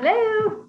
Hello.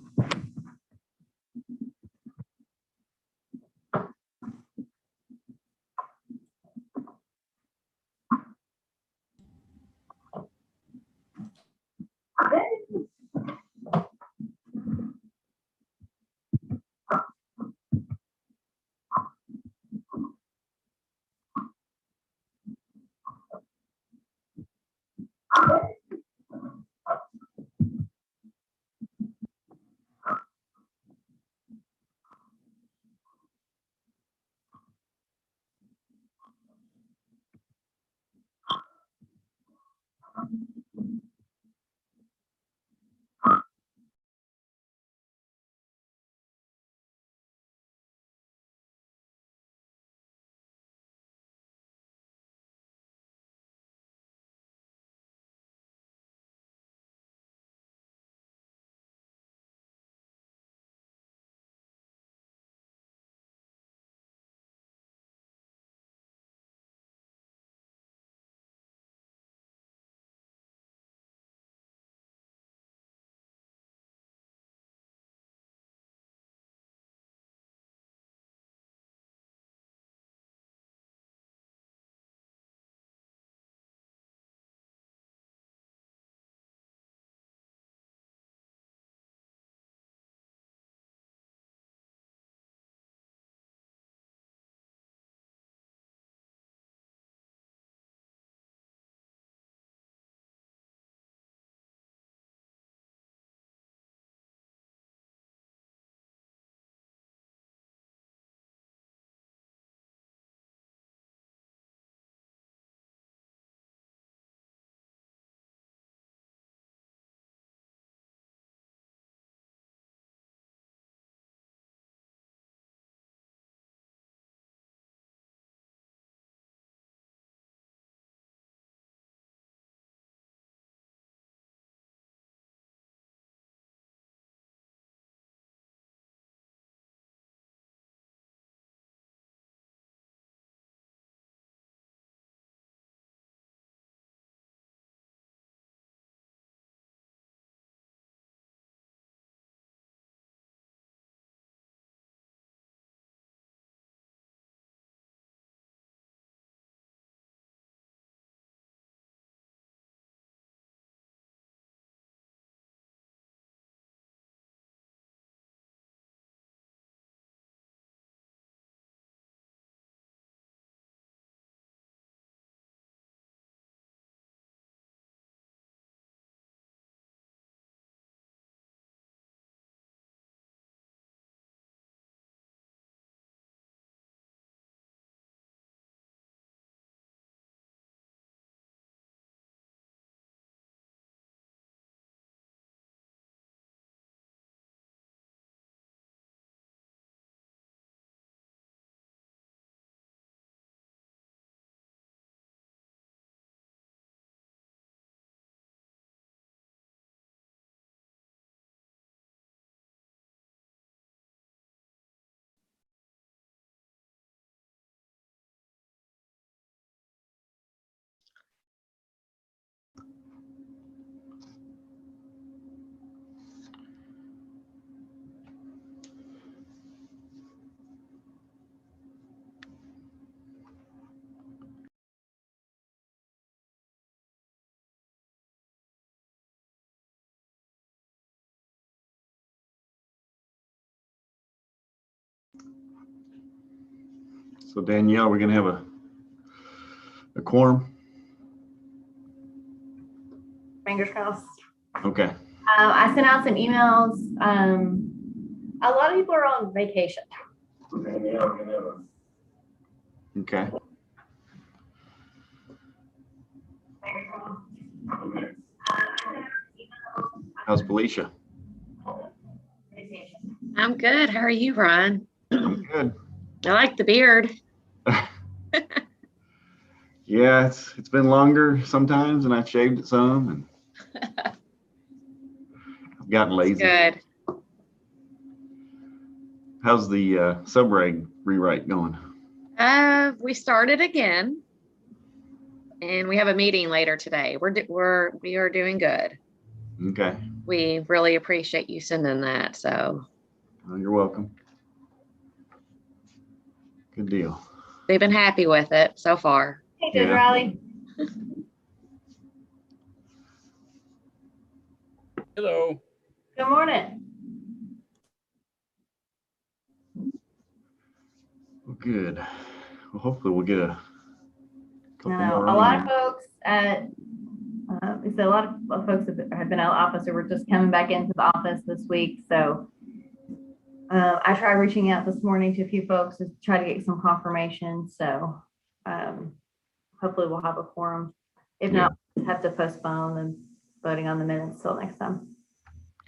So Danielle, we're going to have a quorum. Fingers crossed. Okay. I sent out some emails. A lot of people are on vacation. Okay. How's Felicia? I'm good. How are you, Ron? I'm good. I like the beard. Yeah, it's been longer sometimes, and I've shaved it some, and I've gotten lazy. Good. How's the subreg rewrite going? We started again, and we have a meeting later today. We are doing good. Okay. We really appreciate you sending that. So Well, you're welcome. Good deal. they've been happy with it so far. Hey, Judge Yeah. Riley. Hello. Good morning. Well, good. Well, hopefully we'll get a couple I know more a lot on. of folks at, so a lot of folks have been out of office or were just coming back into the office this week. So I tried reaching out this morning to a few folks to try to get some confirmation. So hopefully we'll have a quorum. If not, we'll have to postpone and voting on the minutes till next time.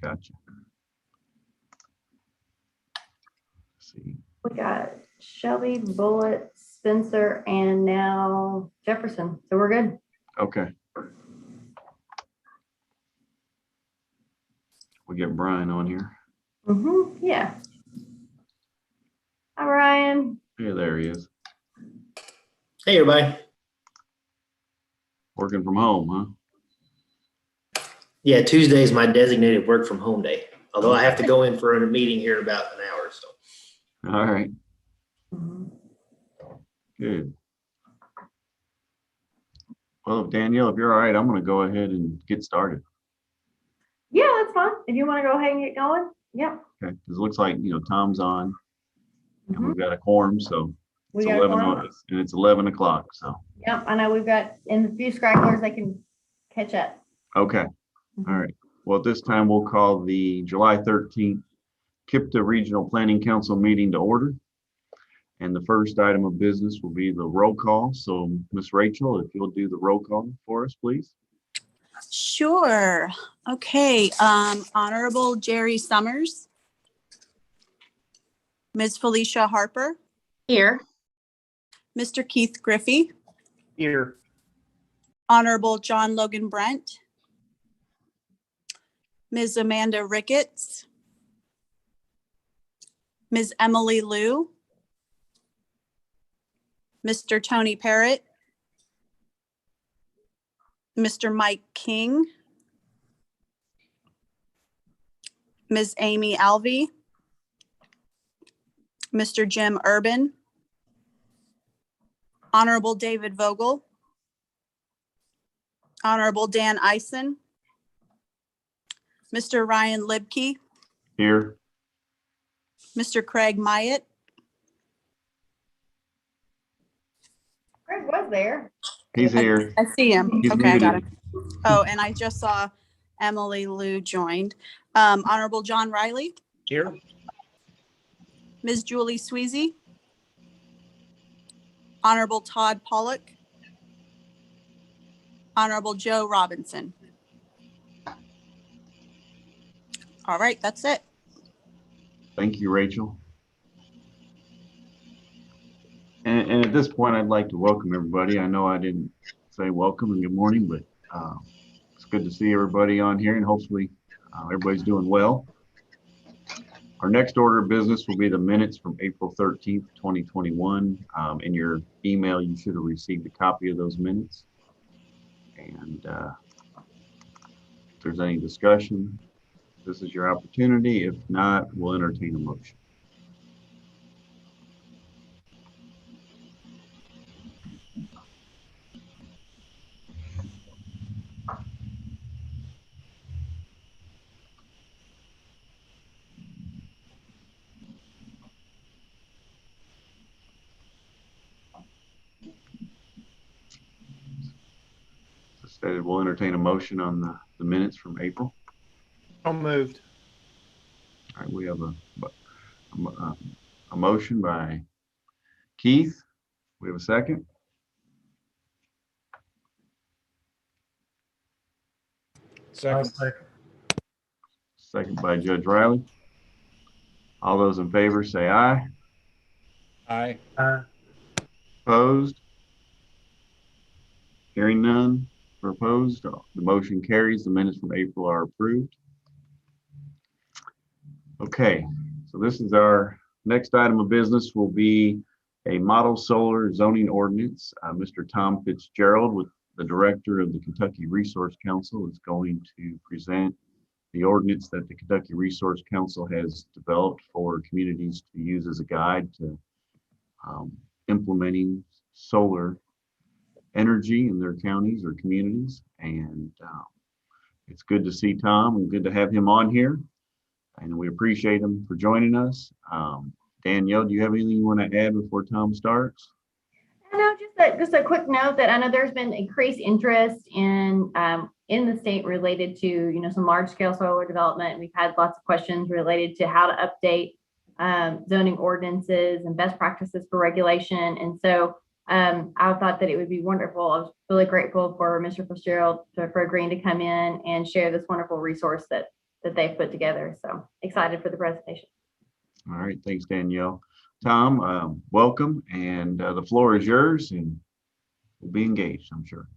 Gotcha. Let's see. We got Shelby, Bullitt, Spencer, and now Jefferson. So we're good. Okay. We'll get Brian on here. Yeah. Hi, Ryan. Yeah, there he is. Hey, everybody. Working from home, Yeah, Tuesday is my designated work from home day, although I have to go in for a meeting here in about an hour. So huh? All right. Mhm. Good. Well, Danielle, if you're all right, I'm going to go ahead and get started. Yeah, that's fine. If you want to go ahead and get going. Yep. Okay. Because it looks like, Tom's on and Mhm. we've got a quorum. So We it's got 11 one. and it's 11 o'clock. So, Yep. I know we've got in a few stragglers they can catch up. okay. All right. Well, at this time, we'll call the July 13th KIPDA Regional Planning Council meeting to order. And the first item of business will be the roll call. So, Miss Rachel, if you'll do the roll call for us, please. Sure. Okay. Honorable Jerry Summers, Ms. Felicia Harper, Here. Mr. Keith Griffey, Here. Honorable John Logan Brent, Ms. Amanda Ricketts, Ms. Emily Liu, Mr. Tony Parrott, Mr. Mike King, Ms. Amy Alvey, Mr. Jim Urban, Honorable David Vogel, Honorable Dan Eisen, Mr. Ryan Libke, Here. Mr. Craig Myatt, Greg was there. He's here. I see him. He's Okay, I got muted. him. Oh, and I just saw Emily Lou joined. Honorable John Riley, Here. Ms. Julie Sweezy, Honorable Todd Pollock, Honorable Joe Robinson. All right, that's it. Thank you, Rachel. And at this point, I'd like to welcome everybody. I know I didn't say welcome and good morning, but it's good to see everybody on here and hopefully everybody's doing well. Our next order of business will be the minutes from April 13th, 2021. In your email, you should have received a copy of those minutes. And if there's any discussion, this is your opportunity. If not, we'll entertain a motion. As stated, we'll entertain a motion on the minutes from April. So moved. All right, we have a motion by Keith. We have a second. Second. Second by Judge Riley. All those in favor say aye. Aye. Opposed? Hearing none for opposed, the motion carries. The minutes from April are approved. Okay, so this is our next item of business will be a model solar zoning ordinance. Mr. Tom Fitzgerald with the director of the Kentucky Resource Council, is going to present the ordinance that the Kentucky Resource Council has developed for communities to use as a guide to implementing solar energy in their counties or communities. And it's good to see Tom and good to have him on here. And we appreciate him for joining us. Danielle, do you have anything you want to add before Tom starts? No, just a quick note that I know there's been increased interest in the state related to some large scale solar development. We've had lots of questions related to how to update zoning ordinances and best practices for regulation. And so I thought that it would be wonderful. I was really grateful for Mr. Fitzgerald for agreeing to come in and share this wonderful resource that they've put together. So excited for the presentation. All right, thanks, Danielle. Tom, welcome, and the floor is yours, and we'll be engaged, I'm sure.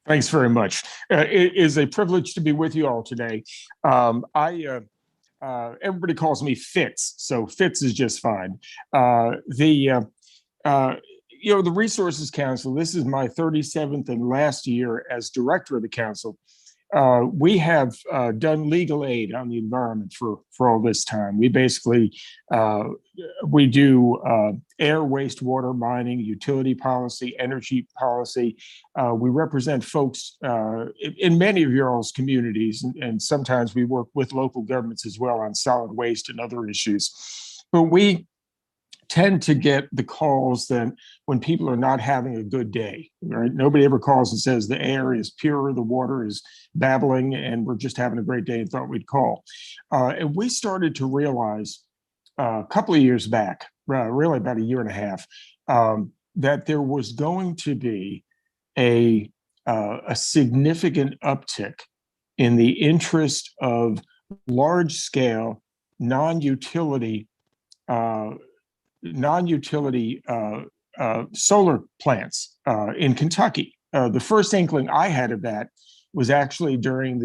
Thanks very much. It is a privilege to be with you all today. Everybody calls me Fitz, so Fitz is just fine. The Resources Council, this is my 37th and last year as director of the council. We have done legal aid on the environment for all this time. We basically, we do air, wastewater, mining, utility policy, energy policy. We represent folks in many of your all's communities, and sometimes we work with local governments as well on solid waste and other issues. But we tend to get the calls that when people are not having a good day, right? Nobody ever calls and says the air is pure, the water is babbling, and we're just having a great day and thought we'd call. And we started to realize a couple of years back, really about a year and a half, that there was going to be a significant uptick in the interest of large scale non-utility solar plants in Kentucky. The first inkling I had of that was actually during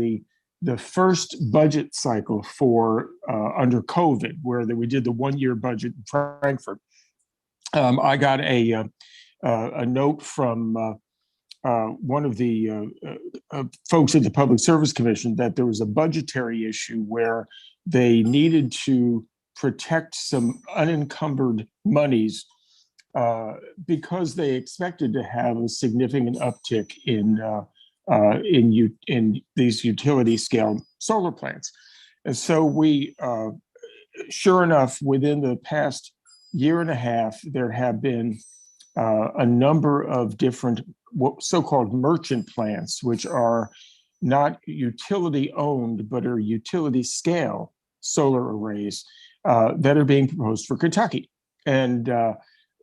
the first budget cycle for under COVID, where we did the one-year budget in Frankfurt. I got a note from one of the folks at the Public Service Commission that there was a budgetary issue where they needed to protect some unencumbered monies because they expected to have a significant uptick in these utility scale solar plants. And so we, sure enough, within the past year and a half, there have been a number of different so-called merchant plants, which are not utility owned, but are utility scale solar arrays that are being proposed for Kentucky. And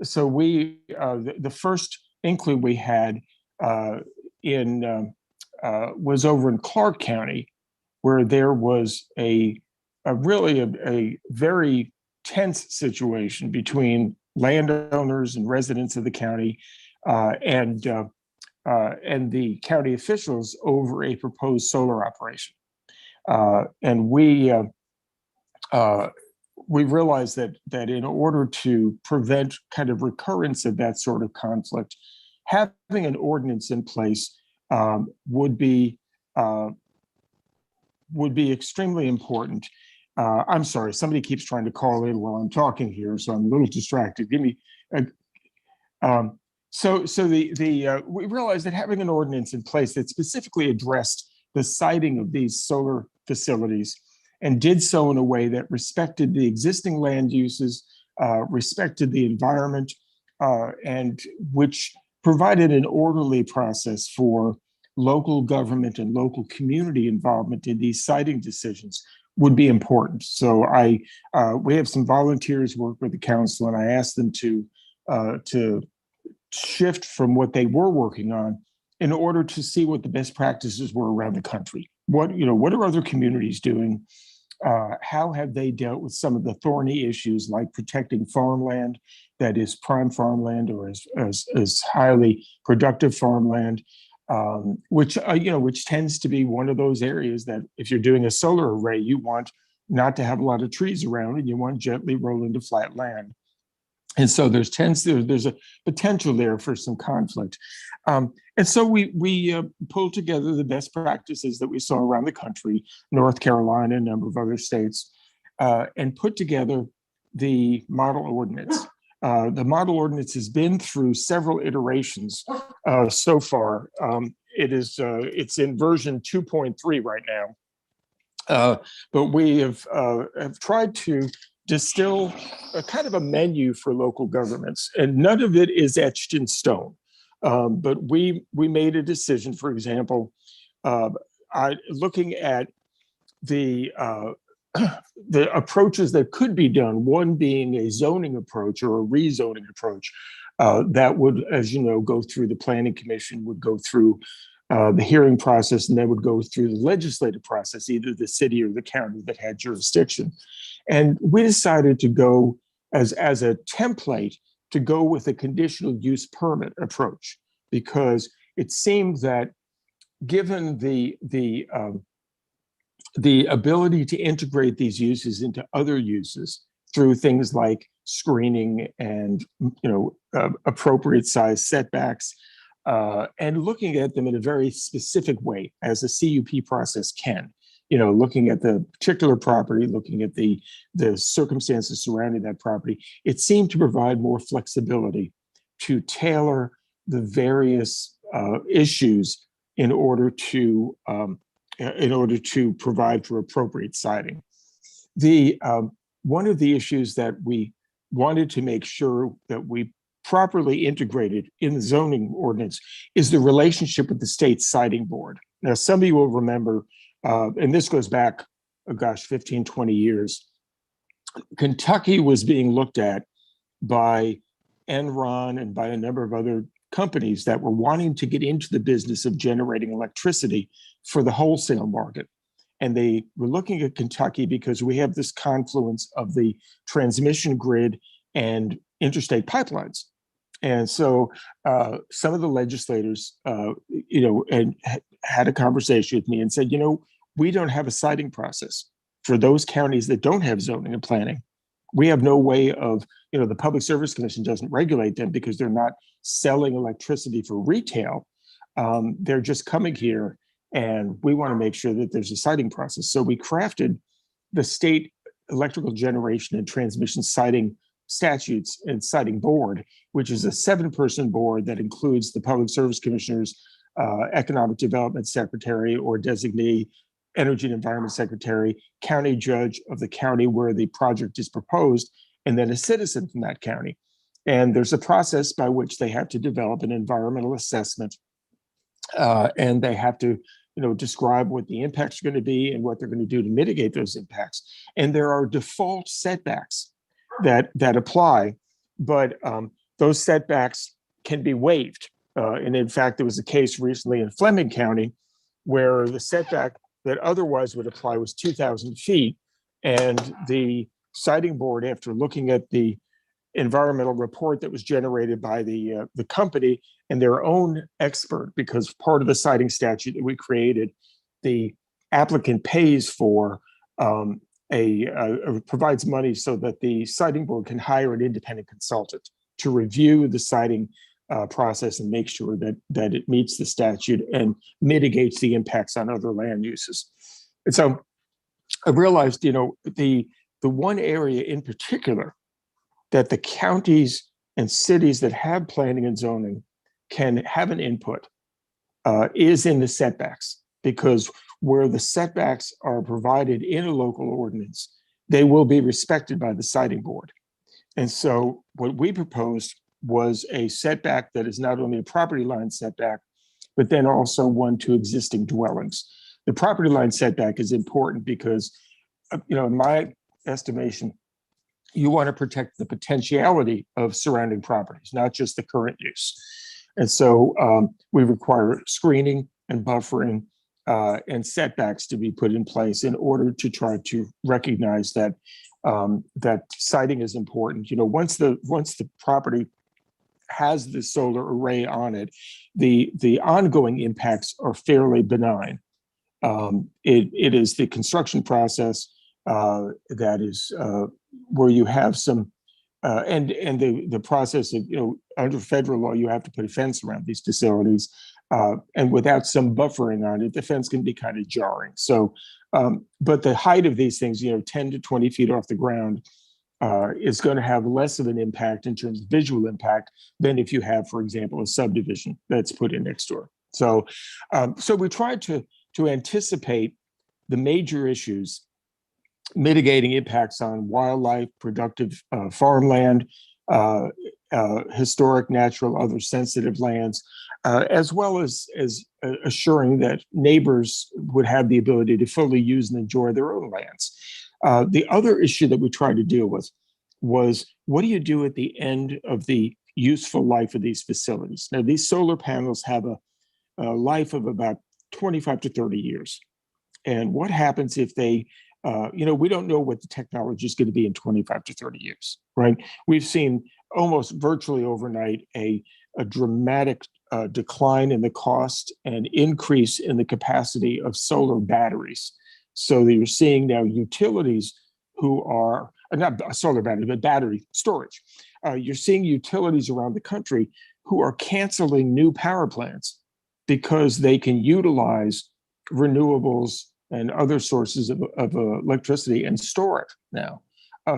so we, the first inkling we had was over in Clark County, where there was a very tense situation between landowners and residents of the county and the county officials over a proposed solar operation. And we realized that in order to prevent kind of recurrence of that sort of conflict, having an ordinance in place would be extremely important. I'm sorry, somebody keeps trying to call in while I'm talking here, so I'm a little distracted. Give me. We realized that having an ordinance in place that specifically addressed the siting of these solar facilities and did so in a way that respected the existing land uses, respected the environment, and which provided an orderly process for local government and local community involvement in these siting decisions would be important. So we have some volunteers work with the council, and I asked them to shift from what they were working on in order to see what the best practices were around the country. What are other communities doing? How have they dealt with some of the thorny issues like protecting farmland that is prime farmland or as highly productive farmland, which tends to be one of those areas that if you're doing a solar array, you want not to have a lot of trees around and you want gently rolling to flat land. And so there's a potential there for some conflict. And so we pulled together the best practices that we saw around the country, North Carolina, a number of other states, and put together the model ordinance. The model ordinance has been through several iterations so far. It's in version 2.3 right now. But we have tried to distill a kind of a menu for local governments, and none of it is etched in stone. But we made a decision, for example, looking at the the approaches that could be done, one being a zoning approach or a rezoning approach that would, as you know, go through the planning commission, would go through the hearing process, and then would go through the legislative process, either the city or the county that had jurisdiction. And we decided to go as a template to go with a conditional use permit approach, because it seemed that given the ability to integrate these uses into other uses through things like screening and appropriate size setbacks, and looking at them in a very specific way, as a CUP process can. Looking at the particular property, looking at the circumstances surrounding that property, it seemed to provide more flexibility to tailor the various issues in order to provide for appropriate siting. One of the issues that we wanted to make sure that we properly integrated in the zoning ordinance is the relationship with the state siting board. Now, some of you will remember, and this goes back, 15, 20 years, Kentucky was being looked at by Enron and by a number of other companies that were wanting to get into the business of generating electricity for the wholesale market. And they were looking at Kentucky because we have this confluence of the transmission grid and interstate pipelines. And so some of the legislators, had a conversation with me and said, we don't have a siting process for those counties that don't have zoning and planning. We have no way of, the Public Service Commission doesn't regulate them because they're not selling electricity for retail. They're just coming here, and we want to make sure that there's a siting process. So we crafted the state electrical generation and transmission siting statutes and siting board, which is a 7-person board that includes the Public Service Commissioners, Economic Development Secretary or designee, Energy and Environment Secretary, county judge of the county where the project is proposed, and then a citizen from that county. And there's a process by which they have to develop an environmental assessment, and they have to describe what the impacts are going to be and what they're going to do to mitigate those impacts. And there are default setbacks that apply, but those setbacks can be waived. And in fact, there was a case recently in Fleming County where the setback that otherwise would apply was 2,000 feet. And the siting board, after looking at the environmental report that was generated by the company and their own expert, because part of the siting statute that we created, the applicant pays for provides money so that the siting board can hire an independent consultant to review the siting process and make sure that it meets the statute and mitigates the impacts on other land uses. And so I realized, the one area in particular that the counties and cities that have planning and zoning can have an input is in the setbacks, because where the setbacks are provided in a local ordinance, they will be respected by the siting board. And so what we proposed was a setback that is not only a property line setback, but then also one to existing dwellings. The property line setback is important because, in my estimation, you want to protect the potentiality of surrounding properties, not just the current use. And so we require screening and buffering and setbacks to be put in place in order to try to recognize that that siting is important. Once the property has the solar array on it, the ongoing impacts are fairly benign. It is the construction process that is where you have some and the process of, under federal law, you have to put a fence around these facilities. And without some buffering on it, the fence can be kind of jarring. So, but the height of these things, 10 to 20 feet off the ground, is going to have less of an impact in terms of visual impact than if you have, for example, a subdivision that's put in next door. So, so we tried to anticipate the major issues, mitigating impacts on wildlife, productive farmland, historic, natural, other sensitive lands, as well as assuring that neighbors would have the ability to fully use and enjoy their own lands. The other issue that we tried to deal with was, what do you do at the end of the useful life of these facilities? Now, these solar panels have a life of about 25 to 30 years. And what happens if they, we don't know what the technology is going to be in 25 to 30 years, right? We've seen almost virtually overnight a dramatic decline in the cost and increase in the capacity of solar batteries. So that you're seeing now utilities who are, not solar battery, but battery storage. You're seeing utilities around the country who are canceling new power plants because they can utilize renewables and other sources of electricity and store it now.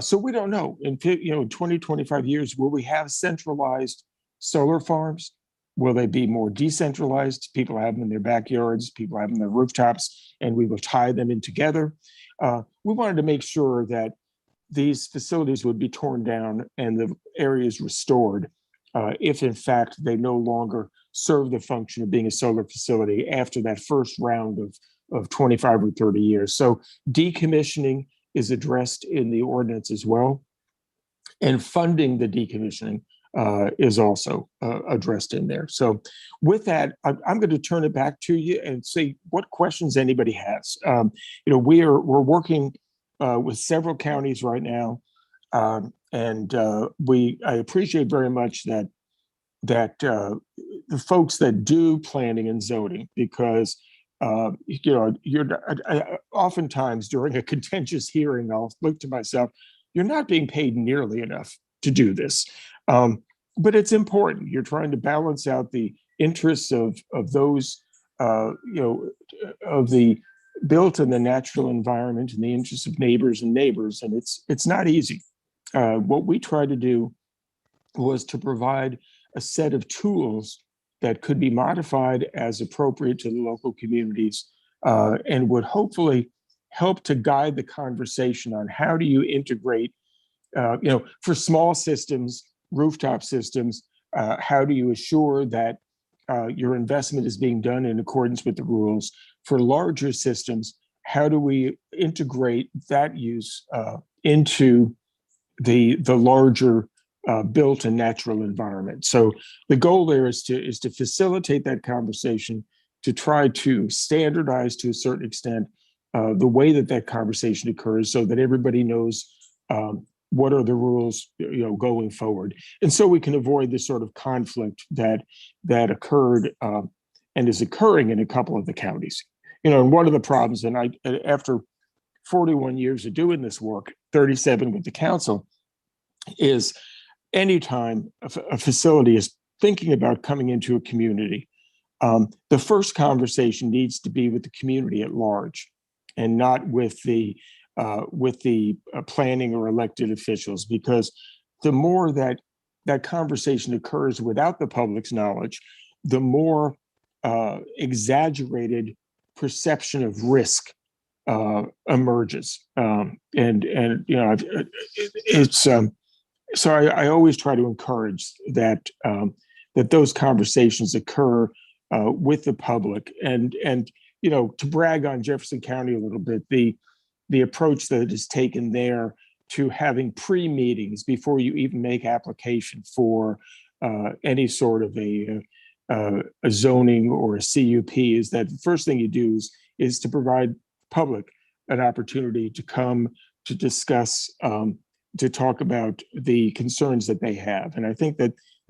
So we don't know. In 20, 25 years, will we have centralized solar farms? Will they be more decentralized? People have them in their backyards, people have them in their rooftops, and we will tie them in together. We wanted to make sure that these facilities would be torn down and the areas restored if in fact they no longer serve the function of being a solar facility after that first round of 25 or 30 years. So decommissioning is addressed in the ordinance as well. And funding the decommissioning is also addressed in there. So with that, I'm going to turn it back to you and see what questions anybody has. We're working with several counties right now. And I appreciate very much that the folks that do planning and zoning, because oftentimes during a contentious hearing, I'll look to myself, you're not being paid nearly enough to do this. But it's important. You're trying to balance out the interests of those, of the built in the natural environment and the interests of neighbors, and it's not easy. What we tried to do was to provide a set of tools that could be modified as appropriate to the local communities, and would hopefully help to guide the conversation on how do you integrate, for small systems, rooftop systems, how do you assure that your investment is being done in accordance with the rules? For larger systems, how do we integrate that use into the larger built and natural environment? So the goal there is to facilitate that conversation, to try to standardize to a certain extent the way that conversation occurs, so that everybody knows what are the rules, going forward, and so we can avoid the sort of conflict that occurred and is occurring in a couple of the counties. And one of the problems, and after 41 years of doing this work, 37 with the council, is anytime a facility is thinking about coming into a community, the first conversation needs to be with the community at large, and not with the planning or elected officials, because the more that conversation occurs without the public's knowledge, the more exaggerated perception of risk emerges. So I always try to encourage that those conversations occur with the public, and to brag on Jefferson County a little bit, the approach that is taken there to having pre-meetings before you even make application for any sort of a zoning or a CUP, is that the first thing you do is to provide public an opportunity to come to discuss, to talk about the concerns that they have. And I think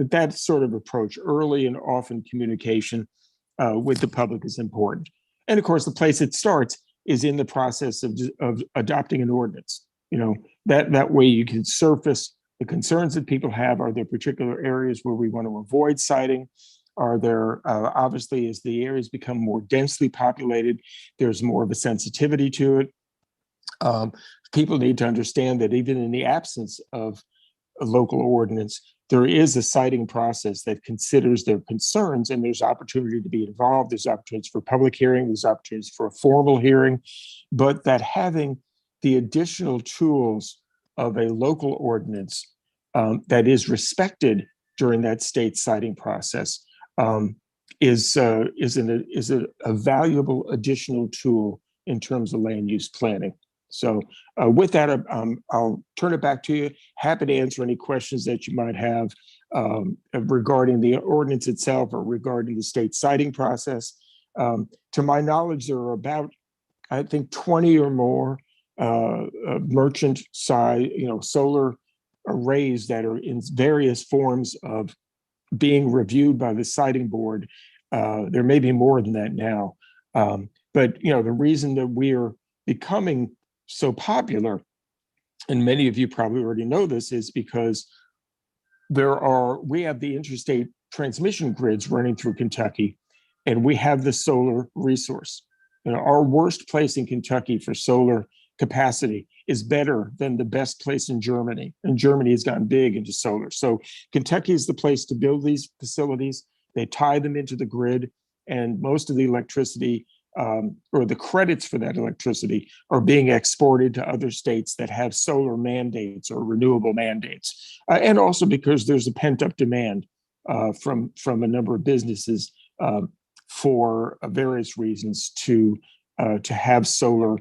that sort of approach, early and often communication with the public, is important. And of course, the place it starts is in the process of adopting an ordinance. That way you can surface the concerns that people have. Are there particular areas where we want to avoid siting? Are there, obviously, as the areas become more densely populated, there's more of a sensitivity to it. People need to understand that even in the absence of a local ordinance, there is a siting process that considers their concerns, and there's opportunity to be involved. There's opportunities for public hearing, there's opportunities for a formal hearing, but that having the additional tools of a local ordinance that is respected during that state siting process is a valuable additional tool in terms of land use planning. So with that, I'll turn it back to you. Happy to answer any questions that you might have regarding the ordinance itself or regarding the state siting process. To my knowledge, there are about, I think, 20 or more merchant side, solar arrays that are in various forms of being reviewed by the siting board. There may be more than that now. But the reason that we are becoming so popular, and many of you probably already know this, is because we have the interstate transmission grids running through Kentucky, and we have the solar resource. Our worst place in Kentucky for solar capacity is better than the best place in Germany. And Germany has gotten big into solar. So Kentucky is the place to build these facilities. They tie them into the grid, and most of the electricity or the credits for that electricity are being exported to other states that have solar mandates or renewable mandates. And also because there's a pent-up demand from a number of businesses for various reasons to have solar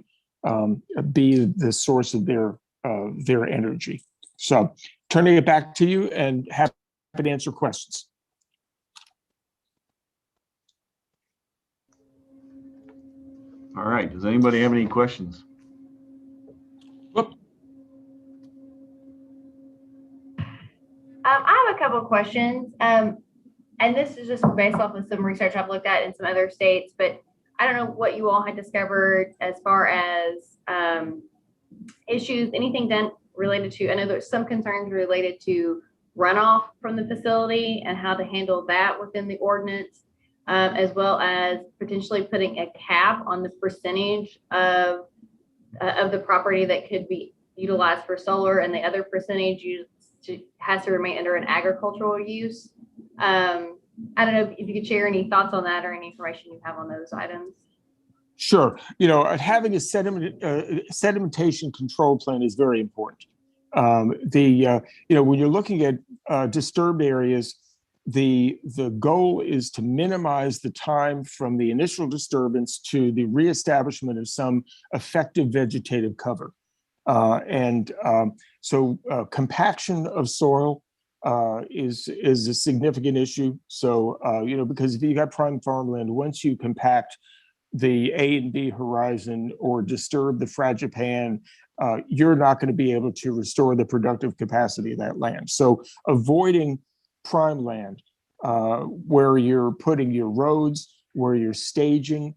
be the source of their energy. So turning it back to you, and happy to answer questions. All right, does anybody have any questions? I have a couple of questions. And this is just based off of some research I've looked at in some other states, but I don't know what you all had discovered as far as issues, anything done related to, I know there's some concerns related to runoff from the facility and how to handle that within the ordinance, as well as potentially putting a cap on the percentage of the property that could be utilized for solar, and the other percentage has to remain under an agricultural use. I don't know if you could share any thoughts on that or any information you have on those items. Sure. Having a sedimentation control plan is very important. When you're looking at disturbed areas, the goal is to minimize the time from the initial disturbance to the reestablishment of some effective vegetative cover. So compaction of soil is a significant issue. So, because if you got prime farmland, once you compact the A and B horizon or disturb the fragipan, you're not going to be able to restore the productive capacity of that land. So avoiding prime land where you're putting your roads, where you're staging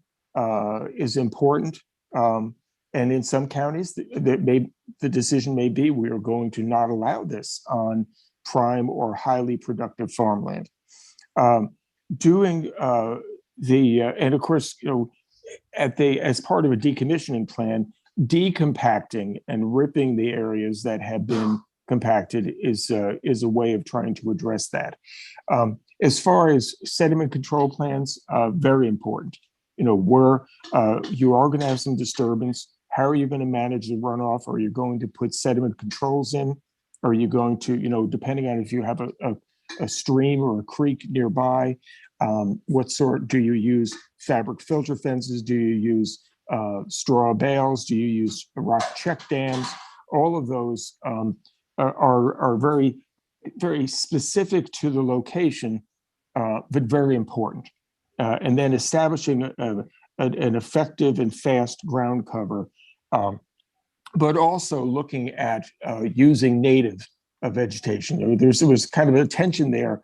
is important. And in some counties, the decision may be we are going to not allow this on prime or highly productive farmland. And of course, as part of a decommissioning plan, decompacting and ripping the areas that have been compacted is a way of trying to address that. As far as sediment control plans, very important. Where you are going to have some disturbance, how are you going to manage the runoff? Are you going to put sediment controls in? Are you going to, depending on if you have a stream or a creek nearby, what sort do you use? Fabric filter fences? Do you use straw bales? Do you use rock check dams? All of those are very, very specific to the location, but very important. And then establishing an effective and fast ground cover, but also looking at using native vegetation. There was kind of a tension there.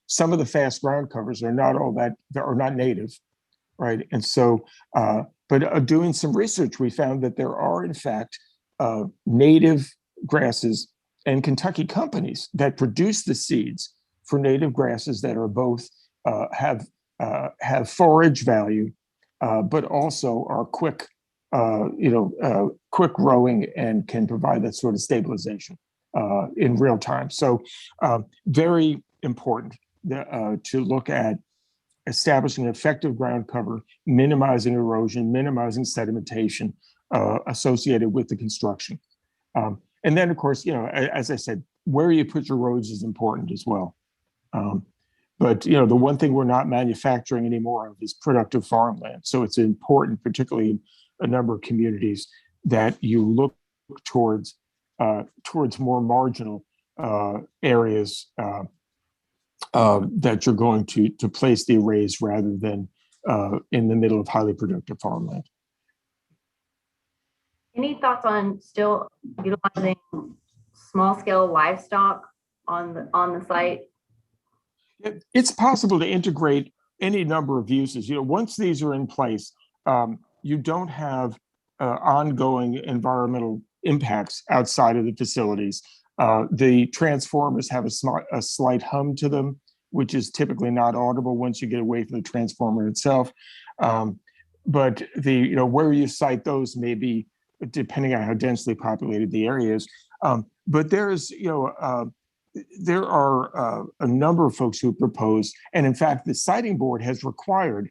Some of the fast ground covers are not native, right? And so, but doing some research, we found that there are in fact native grasses and Kentucky companies that produce the seeds for native grasses that are both have forage value, but also are quick, quick growing and can provide that sort of stabilization in real time. So very important to look at establishing effective ground cover, minimizing erosion, minimizing sedimentation associated with the construction. And then, of course, as I said, where you put your roads is important as well. But the one thing we're not manufacturing anymore of is productive farmland. So it's important, particularly in a number of communities, that you look towards more marginal areas that you're going to place the arrays rather than in the middle of highly productive farmland. Any thoughts on still utilizing small scale livestock on the site? It's possible to integrate any number of uses. Once these are in place, you don't have ongoing environmental impacts outside of the facilities. The transformers have a slight hum to them, which is typically not audible once you get away from the transformer itself. But where you site those may be depending on how densely populated the area is. But there are a number of folks who propose, and in fact, the siting board has required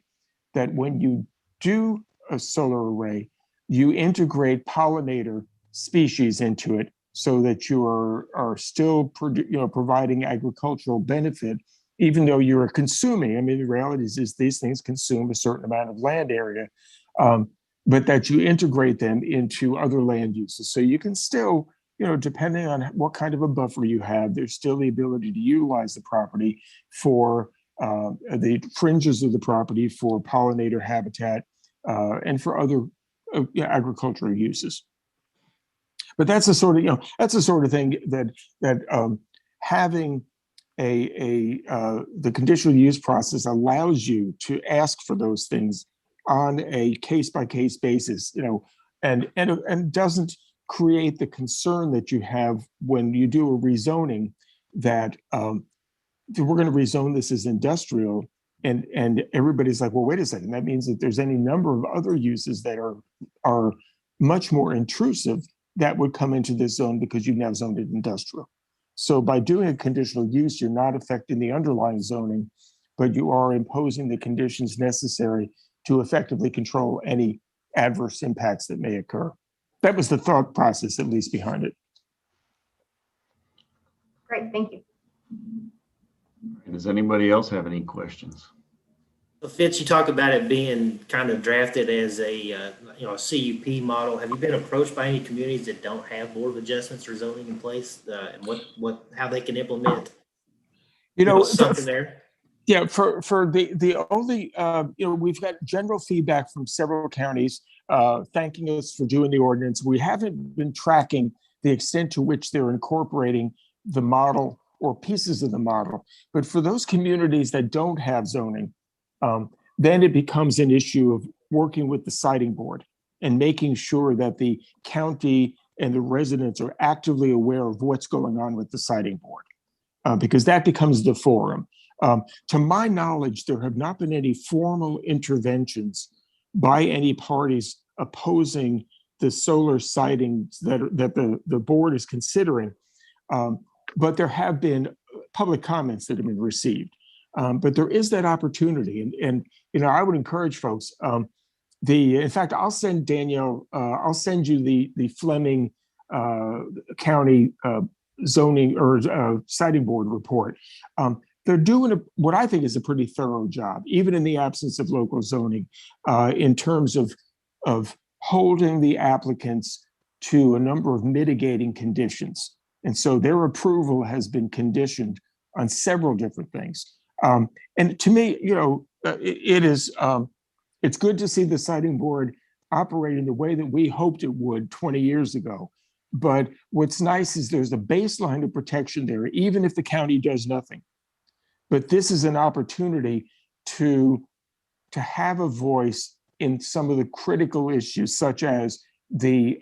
that when you do a solar array, you integrate pollinator species into it so that you are still providing agricultural benefit, even though you're consuming. I mean, the reality is these things consume a certain amount of land area, but that you integrate them into other land uses. So you can still, depending on what kind of a buffer you have, there's still the ability to utilize the property for the fringes of the property for pollinator habitat and for other agricultural uses. But that's the sort of thing that having the conditional use process allows you to ask for those things on a case-by-case basis, and doesn't create the concern that you have when you do a rezoning that we're going to rezone this as industrial, and everybody's like, well, wait a second, that means that there's any number of other uses that are much more intrusive that would come into this zone because you've now zoned it industrial. So by doing a conditional use, you're not affecting the underlying zoning, but you are imposing the conditions necessary to effectively control any adverse impacts that may occur. That was the thought process, at least, behind it. Great, thank you. Does anybody else have any questions? So Fitz, you talk about it being kind of drafted as a CUP model. Have you been approached by any communities that don't have board of adjustments or zoning in place, and how they can implement something there? Yeah, for the only we've got general feedback from several counties thanking us for doing the ordinance. We haven't been tracking the extent to which they're incorporating the model or pieces of the model. But for those communities that don't have zoning, then it becomes an issue of working with the siting board and making sure that the county and the residents are actively aware of what's going on with the siting board, because that becomes the forum. To my knowledge, there have not been any formal interventions by any parties opposing the solar sightings that the board is considering, but there have been public comments that have been received. But there is that opportunity, and I would encourage folks. In fact, I'll send Danielle. I'll send you the Fleming County zoning or siting board report. They're doing what I think is a pretty thorough job, even in the absence of local zoning, in terms of holding the applicants to a number of mitigating conditions. And so their approval has been conditioned on several different things. And to me, it's good to see the siting board operating the way that we hoped it would 20 years ago. But what's nice is there's a baseline of protection there, even if the county does nothing. But this is an opportunity to have a voice in some of the critical issues, such as the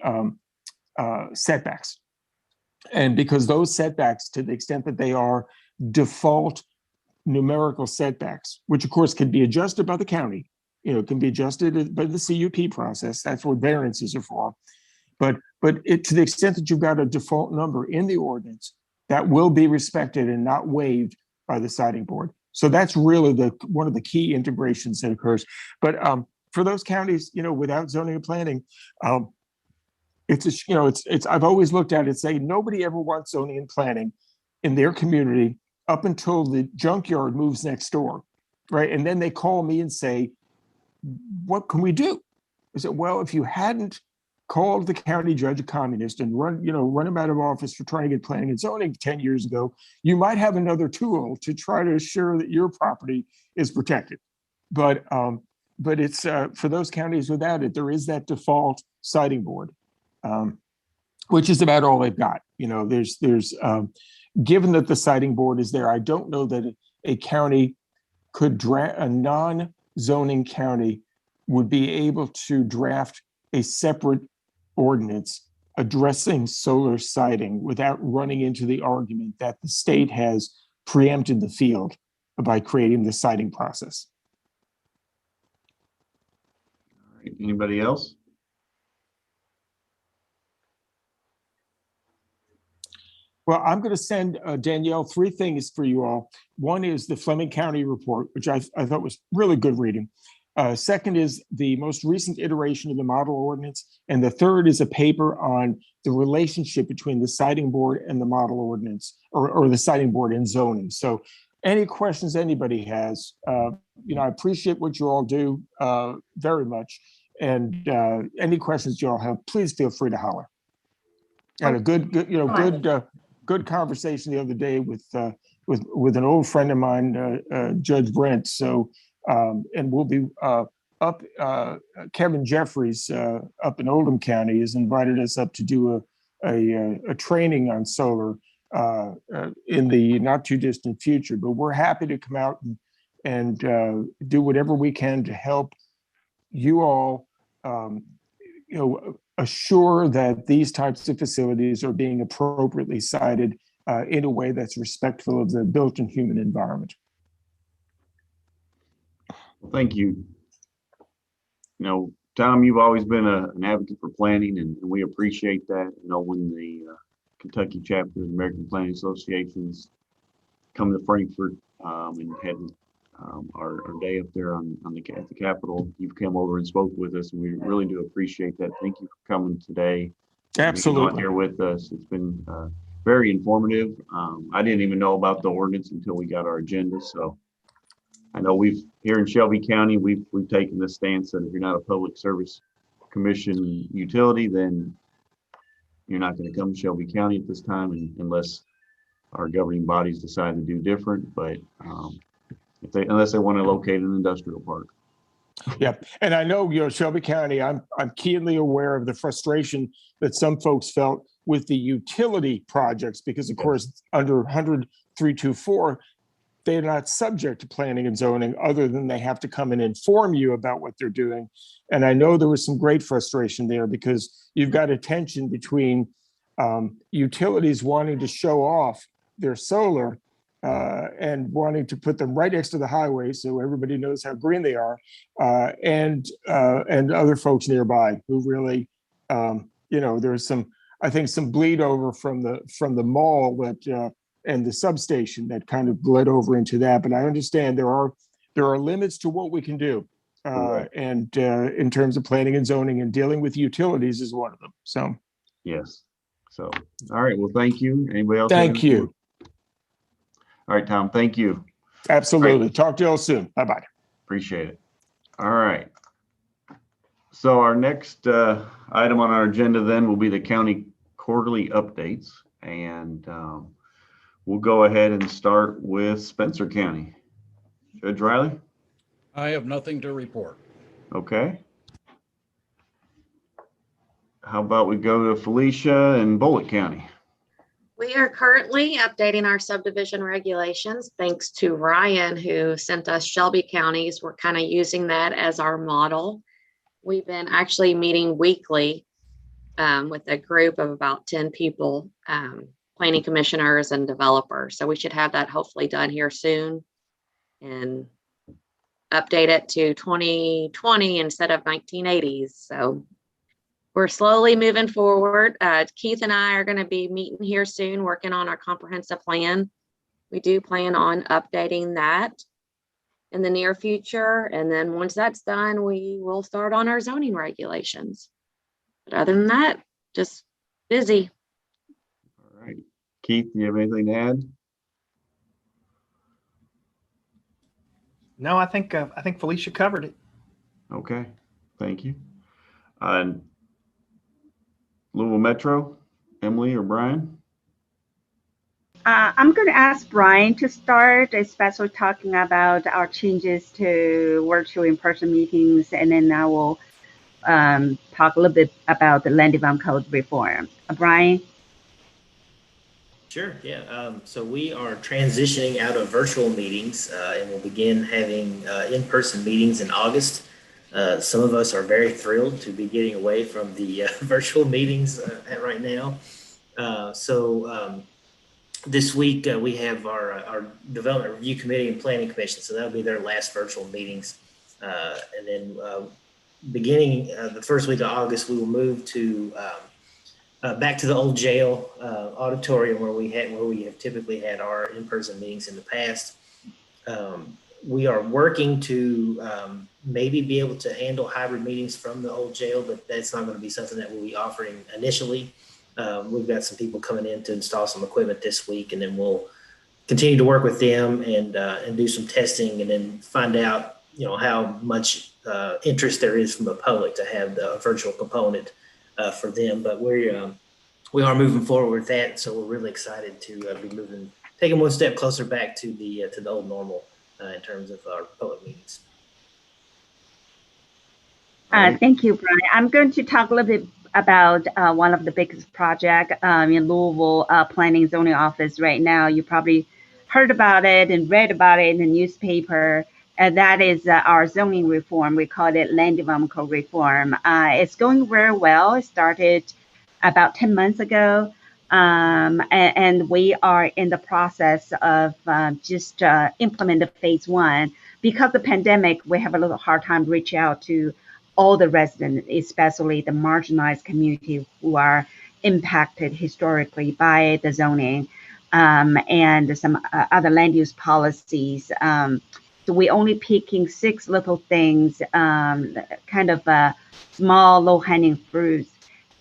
setbacks. And because those setbacks, to the extent that they are default numerical setbacks, which of course can be adjusted by the county, can be adjusted by the CUP process. That's what variances are for. But to the extent that you've got a default number in the ordinance, that will be respected and not waived by the siting board. So that's really one of the key integrations that occurs. But for those counties, without zoning and planning, I've always looked at it and say nobody ever wants zoning and planning in their community up until the junkyard moves next door, right? And then they call me and say, what can we do? I said, well, if you hadn't called the county judge a communist and run him out of office for trying to get planning and zoning 10 years ago, you might have another tool to try to assure that your property is protected. But it's for those counties without it, there is that default siting board, which is about all they've got. Given that the siting board is there, I don't know that a county could a non-zoning county would be able to draft a separate ordinance addressing solar siting without running into the argument that the state has preempted the field by creating the siting process. All right, anybody else? Well, I'm going to send Danielle 3 things for you all. One is the Fleming County report, which I thought was really good reading. Second is the most recent iteration of the model ordinance. And the third is a paper on the relationship between the siting board and the model ordinance, or the siting board and zoning. So any questions anybody has, I appreciate what you all do very much. And any questions you all have, please feel free to holler. Had a good conversation the other day with an old friend of mine, Judge Brent. So, and we'll be up. Kevin Jeffries up in Oldham County has invited us up to do a training on solar in the not too distant future. But we're happy to come out and do whatever we can to help you all, assure that these types of facilities are being appropriately sited in a way that's respectful of the built-in human environment. Well, thank you. Tom, you've always been an advocate for planning, and we appreciate that. When the Kentucky chapter of the American Planning Associations come to Frankfurt and had our day up there at the Capitol, you've come over and spoke with us, and we really do appreciate that. Thank you for coming today. Absolutely. Being here with us. It's been very informative. I didn't even know about the ordinance until we got our agenda. So I know here in Shelby County, we've taken the stance that if you're not a Public Service Commission utility, then you're not going to come to Shelby County at this time, unless our governing bodies decide to do different. But unless they want to locate an industrial park. Yeah, and I know, Shelby County, I'm keenly aware of the frustration that some folks felt with the utility projects, because of course, under 100.324, they're not subject to planning and zoning, other than they have to come and inform you about what they're doing. And I know there was some great frustration there, because you've got a tension between utilities wanting to show off their solar and wanting to put them right next to the highway so everybody knows how green they are, and other folks nearby who really, there's some bleed over from the mall that and the substation that kind of bled over into that. But I understand there are limits to what we can do, and in terms of planning and zoning, and dealing with utilities is one of them. So yes. So all right. Well, thank you. Anybody else? Thank you. All right, Tom, thank you. Absolutely. Right. Talk to you all soon. Bye-bye. Appreciate it. All right. So our next item on our agenda then will be the county quarterly updates. And we'll go ahead and start with Spencer County. Judge Riley? I have nothing to report. Okay. How about we go to Felicia in Bullitt County? We are currently updating our subdivision regulations, thanks to Ryan, who sent us Shelby counties. We're kind of using that as our model. We've been actually meeting weekly with a group of about 10 people, planning commissioners and developers. So we should have that hopefully done here soon and update it to 2020 instead of 1980s. So we're slowly moving forward. Keith and I are going to be meeting here soon, working on our comprehensive plan. We do plan on updating that in the near future. And then once that's done, we will start on our zoning regulations. But other than that, just busy. All right. Keith, do you have anything to add? No, I think Felicia covered it. Okay, thank you. Louisville Metro, Emily or Brian? I'm going to ask Brian to start, especially talking about our changes to virtual in-person meetings, and then I will talk a little bit about the land development code reform. Brian? Sure, yeah. So we are transitioning out of virtual meetings and we'll begin having in-person meetings in August. Some of us are very thrilled to be getting away from the virtual meetings right now. This week we have our Development Review Committee and Planning Commission, so that'll be their last virtual meetings. And then beginning the first week of August, we will move to back to the old jail auditorium where we have typically had our in-person meetings in the past. We are working to maybe be able to handle hybrid meetings from the old jail, but that's not going to be something that we'll be offering initially. We've got some people coming in to install some equipment this week, and then we'll continue to work with them and do some testing, and then find out, how much interest there is from the public to have the virtual component for them. But we are moving forward with that, so we're really excited to be taking one step closer back to the old normal in terms of our public meetings. Thank you, Brian. I'm going to talk a little bit about one of the biggest projects in Louisville Planning Zoning Office right now. You probably heard about it and read about it in the newspaper. And that is our zoning reform. We call it land development code reform. It's going very well. It started about 10 months ago. And we are in the process of just implement the phase one. Because of the pandemic, we have a little hard time reaching out to all the residents, especially the marginalized community who are impacted historically by the zoning and some other land use policies. So we're only picking 6 little things, kind of small, low-hanging fruits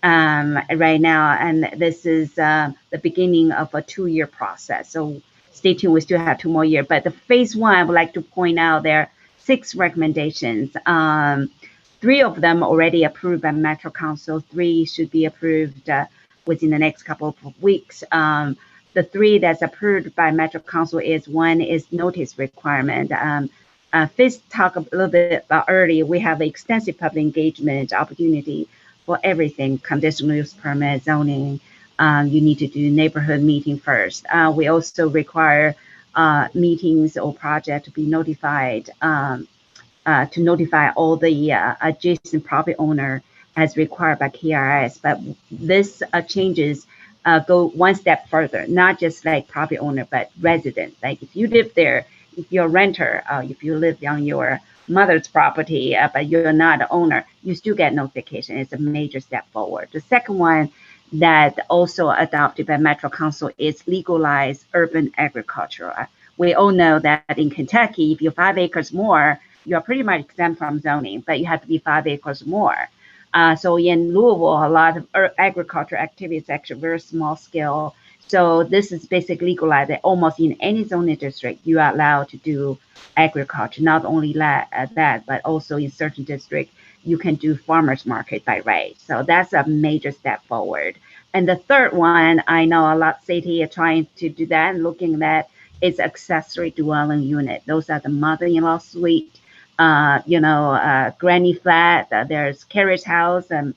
right now. And this is the beginning of a 2-year process. So stay tuned, we still have 2 more years. But the phase one, I would like to point out there are 6 recommendations. 3 of them already approved by Metro Council. 3 should be approved within the next couple of weeks. The 3 that's approved by Metro Council one is notice requirement. Fitz talked a little bit about earlier, we have extensive public engagement opportunity for everything, conditional use permit, zoning. You need to do neighborhood meeting first. We also require meetings or project to be notified, to notify all the adjacent property owner as required by KRS. But this changes go one step further, not just like property owner, but resident. Like if you live there, if you're a renter, if you live on your mother's property, but you're not an owner, you still get notification. It's a major step forward. The second one that also adopted by Metro Council is legalized urban agriculture. We all know that in Kentucky, if you're 5 acres more, you're pretty much exempt from zoning, but you have to be 5 acres more. So in Louisville, a lot of agriculture activities is actually very small scale. So this is basically legalized that almost in any zoning district, you are allowed to do agriculture. Not only that, but also in certain districts, you can do farmers market by right. So that's a major step forward. And the third one, I know a lot of cities are trying to do that and looking at is accessory dwelling unit. Those are the mother-in-law suite, granny flat. There's carriage house, and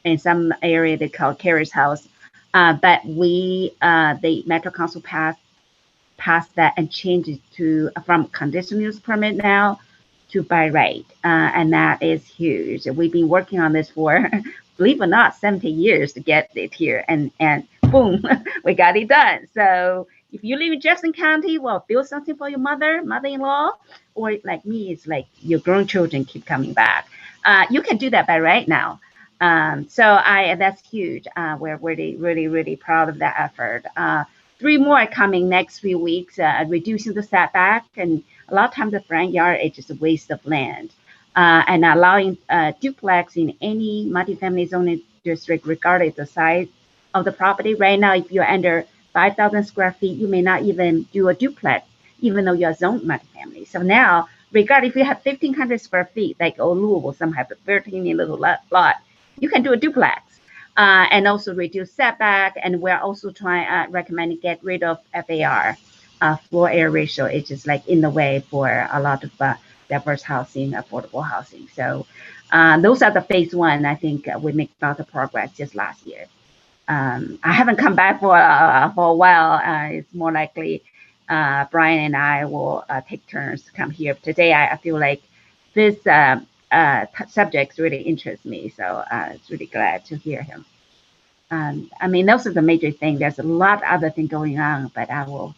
in some area they call carriage house. But the Metro Council passed that and changed it from conditional use permit now to by right, and that is huge. We've been working on this for believe it or not, 70 years to get it here, and boom, we got it done. So if you live in Jefferson County, well, build something for your mother-in-law, or like me, it's like your grown children keep coming back. You can do that by right now. So that's huge. We're really, really, really proud of that effort. 3 more are coming next few weeks, reducing the setback. And a lot of times the front yard is just a waste of land. And allowing duplex in any multifamily zoning district, regardless of the size of the property. Right now, if you're under 5,000 square feet, you may not even do a duplex, even though you're zoned multifamily. So now, regardless if you have 1,500 square feet, like old Louisville, some have a 13 little lot, you can do a duplex. And also reduce setback. And we're also trying recommending get rid of FAR, floor area ratio. It's just like in the way for a lot of diverse housing, affordable housing. So those are the phase 1. I think we make a lot of progress just last year. I haven't come back for a while. It's more likely Brian and I will take turns to come here. Today, I feel like this subjects really interests me. So it's really glad to hear him. I mean, those are the major things. There's a lot of other things going on, but I will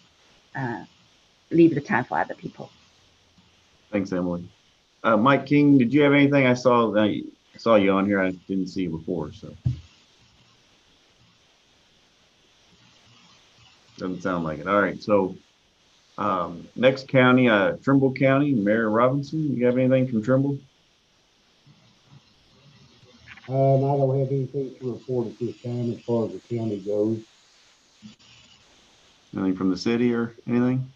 leave the time for other people. Thanks, Emily. Mike King, did you have anything? I saw you on here. I didn't see you before, so. Doesn't sound like it. All right, so next county, Trimble County, Mayor Robinson, you have anything from Trimble? I don't have anything to report at this time as far as the county goes. Anything from the city or anything?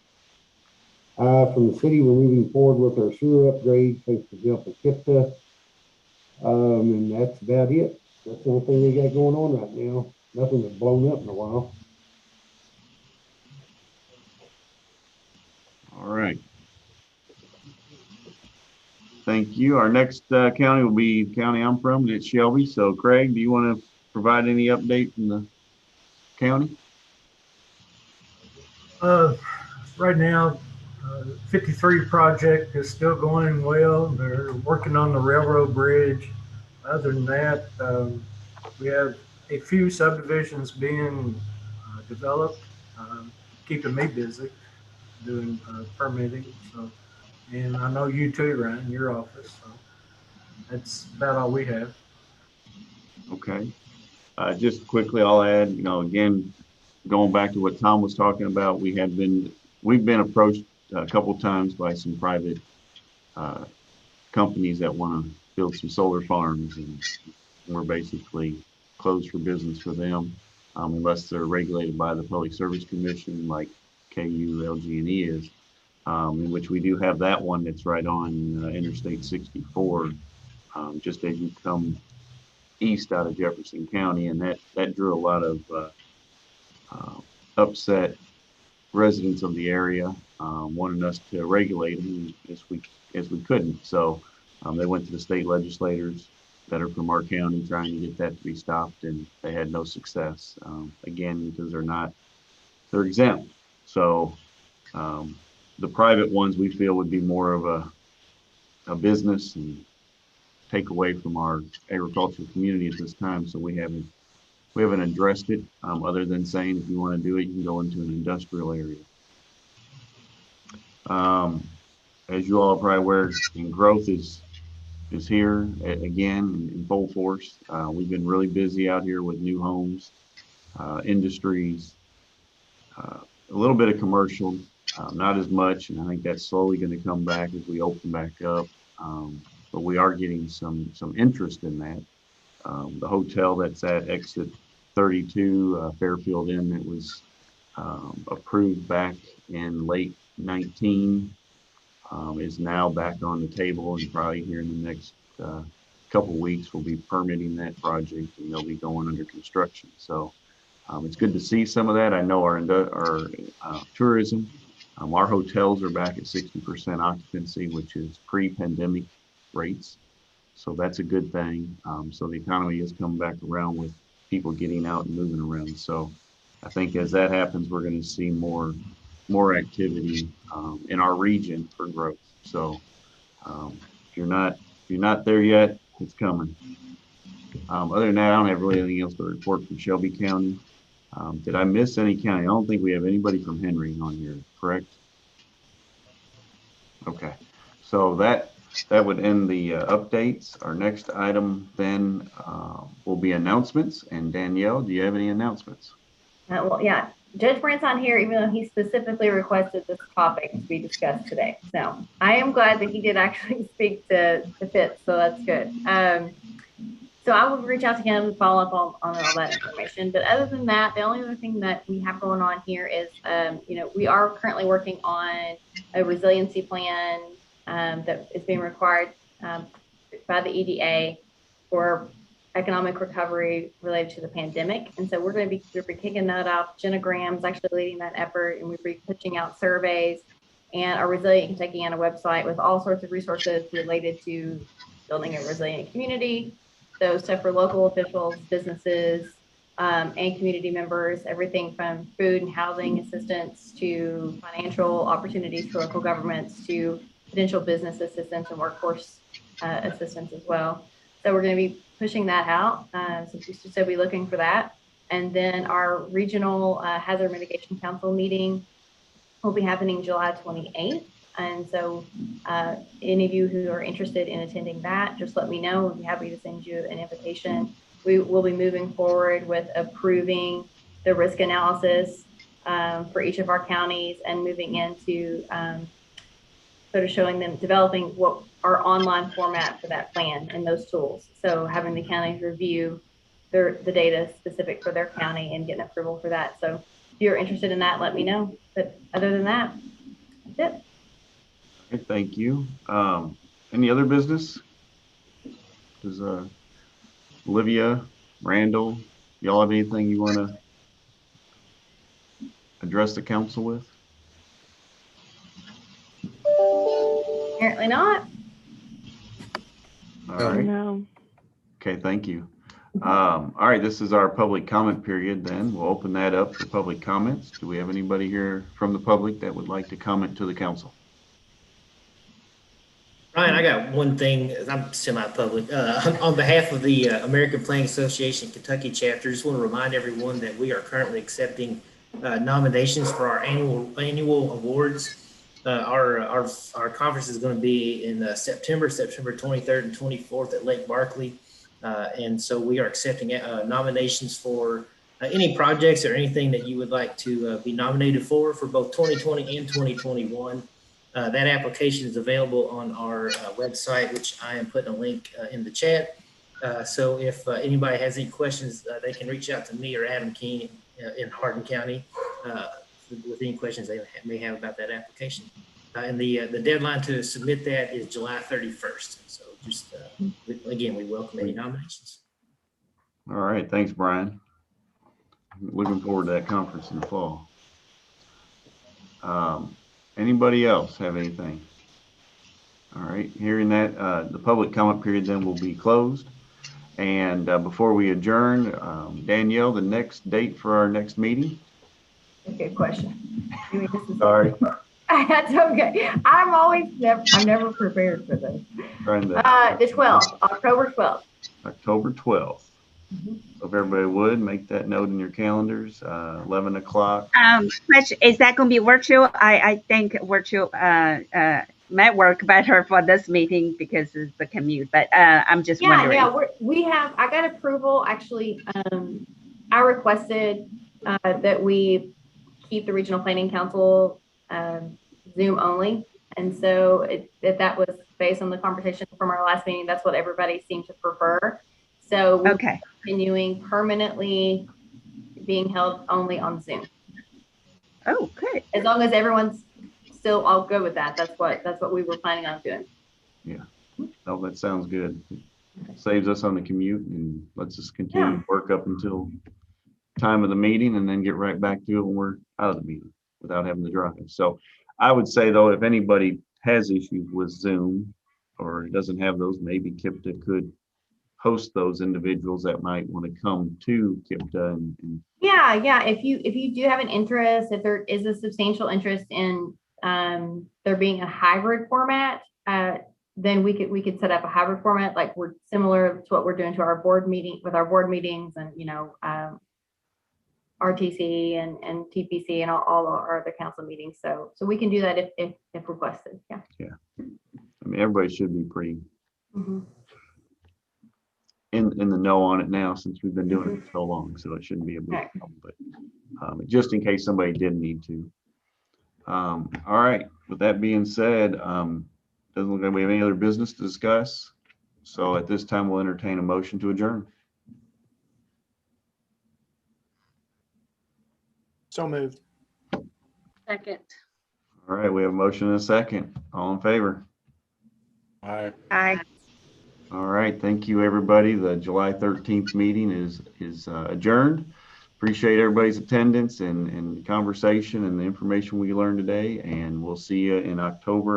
From the city, we're moving forward with our sewer upgrade, thanks to help of KIPDA. And that's about it. That's the only thing we got going on right now. Nothing that's blown up in a while. All right. Thank you. Our next county will be the county I'm from, and it's Shelby. So Craig, do you want to provide any update from the county? Right now, 53 project is still going well. They're working on the railroad bridge. Other than that, we have a few subdivisions being developed, keeping me busy doing permitting. So, and I know you too, Ryan, your office. So that's about all we have. Okay. Just quickly, I'll add, again, going back to what Tom was talking about, we've been approached a couple of times by some private companies that want to build some solar farms, and we're basically closed for business for them unless they're regulated by the Public Service Commission, like KU, LG&E is, in which we do have that one that's right on Interstate 64, just as you come east out of Jefferson County, and that drew a lot of upset residents of the area, wanting us to regulate them as we couldn't. So they went to the state legislators that are from our county trying to get that to be stopped, and they had no success. Again, because they're exempt. So the private ones we feel would be more of a business and take away from our agricultural community at this time. So we haven't addressed it other than saying if you want to do it, you can go into an industrial area. As you all are probably aware, growth is here again in full force. We've been really busy out here with new homes, industries, a little bit of commercial, not as much, and I think that's slowly going to come back as we open back up. But we are getting some interest in that. The hotel that's at exit 32, Fairfield Inn, that was approved back in late 19, is now back on the table, and probably here in the next couple weeks we'll be permitting that project, and they'll be going under construction. So it's good to see some of that. I know our tourism, our hotels are back at 60% occupancy, which is pre-pandemic rates. So that's a good thing. So the economy has come back around with people getting out and moving around. So I think as that happens, we're going to see more activity in our region for growth. So if you're not there yet, it's coming. Other than that, I don't have really anything else to report from Shelby County. Did I miss any county? I don't think we have anybody from Henry on here, correct? Okay, so that would end the updates. Our next item then will be announcements. And Danielle, do you have any announcements? Well, yeah, Judge Brandt's on here, even though he specifically requested this topic to be discussed today. So I am glad that he did actually speak to Fitz, so that's good. So I will reach out to him and follow up on all that information. But other than that, the only other thing that we have going on here is, we are currently working on a resiliency plan that is being required by the EDA for economic recovery related to the pandemic. And so we're be kicking that up. Jenna Graham's actually leading that effort, and we'll be pushing out surveys. And our Resilient Kentucky on a website with all sorts of resources related to building a resilient community. So stuff for local officials, businesses, and community members, everything from food and housing assistance to financial opportunities for local governments to potential business assistance and workforce assistance as well. So we're going to be pushing that out. So be looking for that. And then our regional hazard mitigation council meeting will be happening July 28th. And so any of you who are interested in attending that, just let me know. We'll be happy to send you an invitation. We will be moving forward with approving the risk analysis for each of our counties and moving into sort of showing them, developing what our online format for that plan and those tools. So having the counties review the data specific for their county and getting approval for that. So if you're interested in that, let me know. But other than that, that's it. Okay, thank you. Any other business? Does Olivia, Randall, y'all have anything you want to address the council with? Apparently not. All right. No. Okay, thank you. All right, this is our public comment period then. We'll open that up for public comments. Do we have anybody here from the public that would like to comment to the council? Ryan, I got one thing. I'm semi-public. On behalf of the American Planning Association Kentucky chapter, just want to remind everyone that we are currently accepting nominations for our annual awards. Our conference is going to be in September 23rd and 24th at Lake Barkley. And so we are accepting nominations for any projects or anything that you would like to be nominated for both 2020 and 2021. That application is available on our website, which I am putting a link in the chat. So if anybody has any questions, they can reach out to me or Adam Keene in Hardin County with any questions they may have about that application. And the deadline to submit that is July 31st. So just, again, we welcome any nominations. All right, thanks, Brian. Looking forward to that conference in the fall. Anybody else have anything? All right, hearing that, the public comment period then will be closed. And before we adjourn, Danielle, the next date for our next meeting? Good question. Sorry. That's okay. I'm never prepared for this. The 12th, October 12th. October 12th. So if everybody would make that note in your calendars, 11 o'clock. Question, is that going to be virtual? I think virtual might work better for this meeting because it's the commute, but I'm just wondering. Yeah, I got approval. Actually, I requested that we keep the Regional Planning Council Zoom only. And so that was based on the conversation from our last meeting. That's what everybody seemed to prefer. So we're continuing permanently being held only on Zoom. Oh, good. As long as everyone's still all good with that. That's what we were planning on doing. Yeah. Oh, that sounds good. Saves us on the commute and lets us continue to work up until time of the meeting and then get right back to it when we're out of the meeting without having to drive. So I would say though, if anybody has issues with Zoom or doesn't have those, maybe KIPDA could host those individuals that might want to come to KIPDA. And yeah. If you do have an interest, if there is a substantial interest in there being a hybrid format, then we could set up a hybrid format, like we're similar to what we're doing to our board meeting with our board meetings and, RTC and TPC and all our other council meetings. So we can do that if requested. Yeah. I mean, everybody should be pretty Mhm. in the know on it now since we've been doing it for so long. So it shouldn't be a big Right. problem, but just in case somebody did need to. All right. With that being said, doesn't look like we have any other business to discuss. So at this time, we'll entertain a motion to adjourn. So moved. Second. All right, we have a motion and a second. All in favor? Aye. Aye. All right, thank you, everybody. The July 13th meeting is adjourned. Appreciate everybody's attendance and conversation and the information we learned today, and we'll see you in October